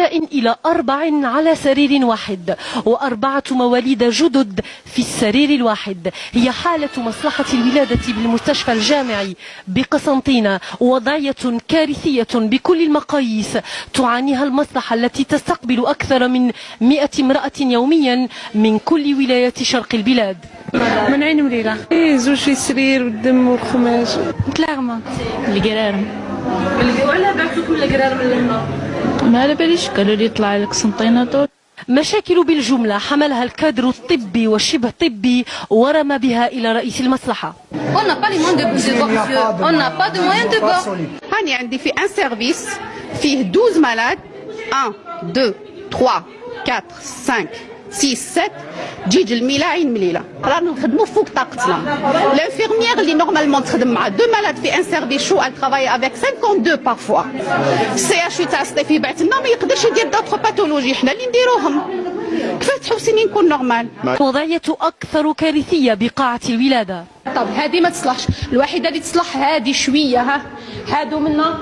إلى 4 على سرير واحد و4 مواليد جدد في السرير الواحد. هي حالة مصلحة الولادة بالمستشفى الجامعي بقسنطينة، وضعية كارثية بكل المقاييس تعانيها المصلحة التي تستقبل أكثر من 100 امرأة يوميا من كل ولايات شرق البلاد. من عين مليلة زوج في السرير والدم والخماج كلارما القرارم. وعلى بعثوكم القرار من لهنا؟ ما على باليش، قالوا لي طلع لك قسنطينة طول. مشاكل بالجملة حملها الكادر الطبي والشبه الطبي ورمى بها إلى رئيس المصلحة. هاني عندي في ان سيرفيس فيه 12 مالاد، 1 2 3 4 5 6 7 تجي الميلا عين مليله. رانا نخدموا فوق طاقتنا. لانفيرميير اللي نورمالمون تخدم مع 2 مالاد في ان سيرفيس شو ال ترافاي افيك 52 بارفوا. السي اش تاع ستيفي بعت لنا ما يقدرش يدير دوطخ باثولوجي، حنا اللي نديروهم. كيفاش تحوسيني نكون نورمال؟ وضعية أكثر كارثية بقاعة الولادة. طب هذه ما تصلحش، الوحيدة اللي تصلح هذه شوية، هادو منا